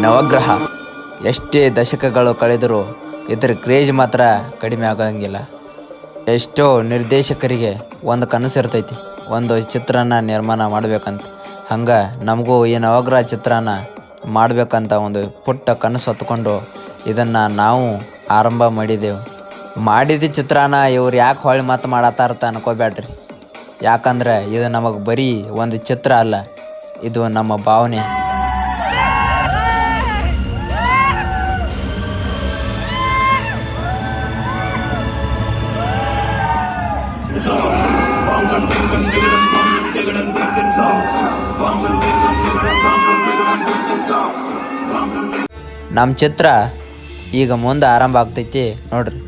ನವಗ್ರಹ ಎಷ್ಟೇ ದಶಕಗಳು ಕಳೆದರೂ ಇದರ ಕ್ರೇಜ್ ಮಾತ್ರ ಕಡಿಮೆ ಆಗೋಂಗಿಲ್ಲ. ಎಷ್ಟೋ ನಿರ್ದೇಶಕರಿಗೆ ಒಂದು ಕನಸು ಇರ್ತೈತಿ, ಒಂದು ಚಿತ್ರನ ನಿರ್ಮಾಣ ಮಾಡ್ಬೇಕಂತ. ಹಂಗೆ ನಮಗೂ ಈ ನವಗ್ರಹ ಚಿತ್ರನ ಮಾಡಬೇಕಂತ ಒಂದು ಪುಟ್ಟ ಕನಸು ಹೊತ್ಕೊಂಡು ಇದನ್ನು ನಾವು ಆರಂಭ ಮಾಡಿದೆವು. ಮಾಡಿದ ಚಿತ್ರನ ಇವ್ರು ಯಾಕೆ ಹೊಳ್ಳಿ ಮಾತು ಮಾಡತ್ತಾರತ ಅನ್ಕೋಬೇಡ್ರಿ. ಯಾಕಂದ್ರೆ ಇದು ನಮಗೆ ಬರೀ ಒಂದು ಚಿತ್ರ ಅಲ್ಲ, ಇದು ನಮ್ಮ ಭಾವನೆ. ನಮ್ಮ ಚಿತ್ರ ಈಗ ಮುಂದೆ ಆರಂಭ ಆಗ್ತೈತಿ ನೋಡ್ರಿ.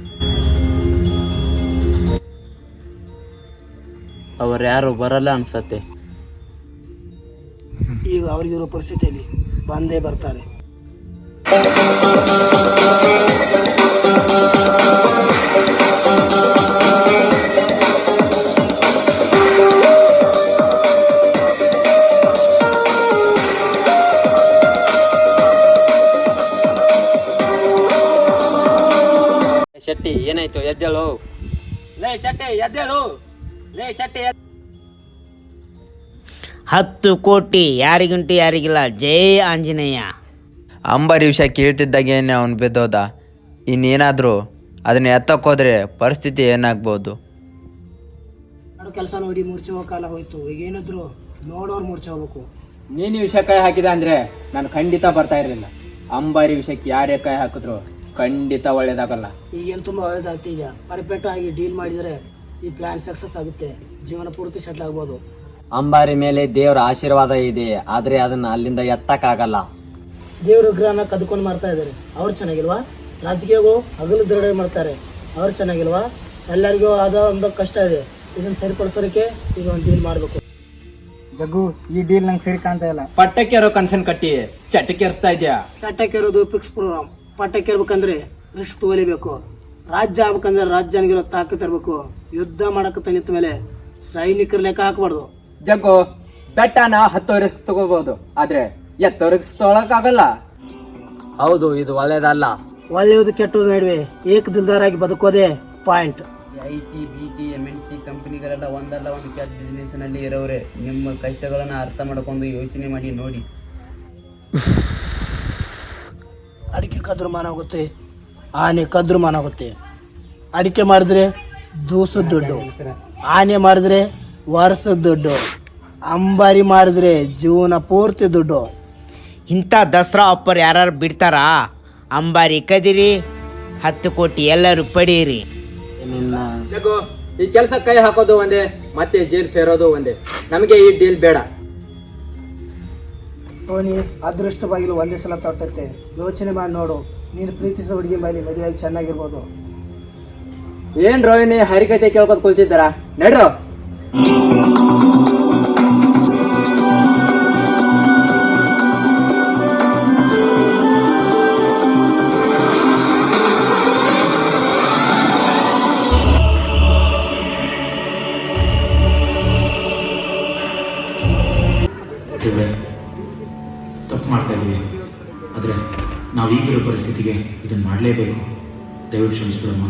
ಅವ್ರು ಯಾರು ಬರಲ್ಲ ಅನ್ಸತ್ತೆ. ಈಗ ಅವರಿಗಿರೋ ಪರಿಸ್ಥಿತಿಯಲ್ಲಿ ಬಂದೇ ಬರ್ತಾರೆ. ಶೆಟ್ಟಿ ಏನಾಯ್ತು? ಎದ್ದೇಳು. ಲೇ ಶೆಟ್ಟಿ ಎದ್ದೇಳು. ಲೇ ಶೆಟ್ಟಿ 10 ಕೋಟಿ ಯಾರಿಗುಂಟು ಯಾರಿಗಿಲ್ಲ. ಜೈ ಆಂಜನೇಯ. ಅಂಬಾರಿ ವಿಷಯ ಕೇಳ್ತಿದ್ದಾಗೇನೆ ಅವನು ಬಿದ್ದೋದ. ಇನ್ನೇನಾದರೂ ಅದನ್ನ ಎತ್ತಕ್ಕೋದ್ರೆ ಪರಿಸ್ಥಿತಿ ಏನಾಗ್ಬೋದು? ಮಾಡೋ ಕೆಲಸ ನೋಡಿ ಮೂರ್ಛೆ ಹೋಗೋ ಕಾಲ ಹೋಯ್ತು. ಈಗ ಏನಿದ್ರು ನೋಡೋರು ಮೂರ್ಛೆ ಹೋಗ್ಬೇಕು. ನೀನು ವಿಷಯ ಕೈ ಹಾಕಿದ ಅಂದ್ರೆ ನಾನು ಖಂಡಿತ ಬರ್ತಾ ಇರಲಿಲ್ಲ. ಅಂಬಾರಿ ವಿಷಯಕ್ಕೆ ಯಾರೇ ಕೈ ಹಾಕಿದ್ರು ಖಂಡಿತ ಒಳ್ಳೇದಾಗಲ್ಲ. ಈಗೇನು ತುಂಬ ಒಳ್ಳೇದಾಗ್ತಿದ್ಯಾ. ಪರ್ಫೆಕ್ಟ್ ಆಗಿ ಡೀಲ್ ಮಾಡಿದರೆ ಈ ಪ್ಲಾನ್ ಸಕ್ಸಸ್ ಆಗುತ್ತೆ. ಜೀವನ ಪೂರ್ತಿ ಸೆಟ್ಲ್ ಆಗ್ಬೋದು. ಅಂಬಾರಿ ಮೇಲೆ ದೇವರ ಆಶೀರ್ವಾದ ಇದೆ, ಆದ್ರೆ ಅದನ್ನ ಅಲ್ಲಿಂದ ಎತ್ತಕ್ಕಾಗಲ್ಲ. ದೇವ್ರ ವಿಗ್ರಹನ ಕದ್ಕೊಂಡು ಮಾಡ್ತಾ ಇದ್ದಾರೆ. ಅವ್ರು ಚೆನ್ನಾಗಿಲ್ವಾ? ರಾಜಕೀಯಗಳು ಹಗಲು ದೊಡ್ಡ ಮಾಡ್ತಾರೆ. ಅವ್ರು ಚೆನ್ನಾಗಿಲ್ವಾ? ಎಲ್ಲರಿಗೂ ಆದ ಒಂದು ಕಷ್ಟ ಇದೆ. ಇದನ್ನ ಸರಿಪಡಿಸೋದಕ್ಕೆ ಈಗ ಒಂದು ಡೀಲ್ ಮಾಡಬೇಕು. ಜಗ್ಗು, ಈ ಡೀಲ್ ನಂಗೆ ಸರಿ ಕಾಣ್ತಾ ಇಲ್ಲ. ಪಟ್ಟಕ್ಕೆರೋ ಕನ್ಸನ್ ಕಟ್ಟಿ ಚಟಕ್ಕೇರಿಸ್ತಾ ಇದೆಯಾ? ಚಟಕ್ಕೆರೋದು ಫಿಕ್ಸ್ ಪ್ರೋಗ್ರಾಮ್. ಪಟ್ಟಕ್ಕೆರ್ಬೇಕಂದ್ರೆ ರಿಸ್ಕ್ ತಗೊಲಿಬೇಕು. ರಾಜ್ಯ ಆಗ್ಬೇಕಂದ್ರೆ ರಾಜ್ಯನಿಗಿರೋ ತಾಕತ್ ಇರಬೇಕು. ಯುದ್ಧ ಮಾಡಕ್ಕೆ ನಿಂತ ಮೇಲೆ ಸೈನಿಕರ ಲೆಕ್ಕ ಹಾಕಬಾರ್ದು. ಜಗ್ಗು, ಬೆಟ್ಟನ 10 ರಿಸ್ಕ್ ತಗೋಬಹುದು, ಆದ್ರೆ 10 ರಿಸ್ಕ್ ತಗೊಳಕ್ಕಾಗಲ್ಲ. ಹೌದು, ಇದು ಒಳ್ಳೇದಲ್ಲ. ಒಳ್ಳೆಯದು ಕೆಟ್ಟದು ನಡುವೆ ಏಕದಿಲ್ದಾರಾಗಿ ಬದುಕೋದೇ ಪಾಯಿಂಟ್. ಐಟಿ ಬಿಟಿ MNC ಕಂಪನಿಗಳೆಲ್ಲ ಒಂದಲ್ಲ ಒಂದು ಬಿಸ್ನೆಸ್ ನಲ್ಲಿ ಇರೋರೆ. ನಿಮ್ಮ ಕಷ್ಟಗಳನ್ನ ಅರ್ಥ ಮಾಡ್ಕೊಂಡು ಯೋಚನೆ ಮಾಡಿ ನೋಡಿ. ಅಡಿಕೆ ಕದ್ರು ಮಾನ ಆಗುತ್ತೆ, ಆನೆ ಕದ್ರು ಮಾನ ಆಗುತ್ತೆ. ಅಡಿಕೆ ಮಾಡಿದ್ರೆ ದೂಸದ ದುಡ್ಡು, ಆನೆ ಮಾಡಿದ್ರೆ ವರ್ಷದ ದುಡ್ಡು, ಅಂಬಾರಿ ಮಾಡಿದ್ರೆ ಜೀವನ ಪೂರ್ತಿ ದುಡ್ಡು. ಇಂಥ ದಸರಾ ಆಫರ್ ಯಾರು ಬಿಡ್ತಾರಾ? ಅಂಬಾರಿ ಕದಿರಿ, 10 ಕೋಟಿ ಎಲ್ಲರೂ ಪಡೀರಿ. ಜಗ್ಗು, ಈ ಕೆಲಸ ಕೈ ಹಾಕೋದು ಒಂದೇ, ಮತ್ತೆ ಜೈಲ್ ಸೇರೋದು ಒಂದೇ. ನಮಗೆ ಈ ಡೀಲ್ ಬೇಡ. ಟೋನಿ, ಅದೃಷ್ಟ ಬಾಗಿಲು ಒಂದೇ ಸಲ ತೊಟ್ಟತ್ತೆ. ಯೋಚನೆ ಮಾಡಿ ನೋಡು. ನೀನು ಪ್ರೀತಿಸಿದ ಹುಡುಗಿ ಬಾಯಿಲಿ ಮದುವೆಯಾಗಿ ಚೆನ್ನಾಗಿರ್ಬೋದು. ಏನ್ ರೋಹಿಣಿ ಹರಿಕತೆ ಕೇಳ್ಕೊತ ಕುಳಿತಿದ್ದಾರ? ನಡ್ರು. ತಪ್ಪು ಮಾಡ್ತಾ ಇದ್ದೀವಿ, ಆದರೆ ನಾವು ಈಗಿರೋ ಪರಿಸ್ಥಿತಿಗೆ ಇದನ್ನು ಮಾಡಲೇಬೇಕು. ದಯವಿಟ್ಟು ಕ್ಷಮಿಸ್ಬಿಡಮ್ಮ.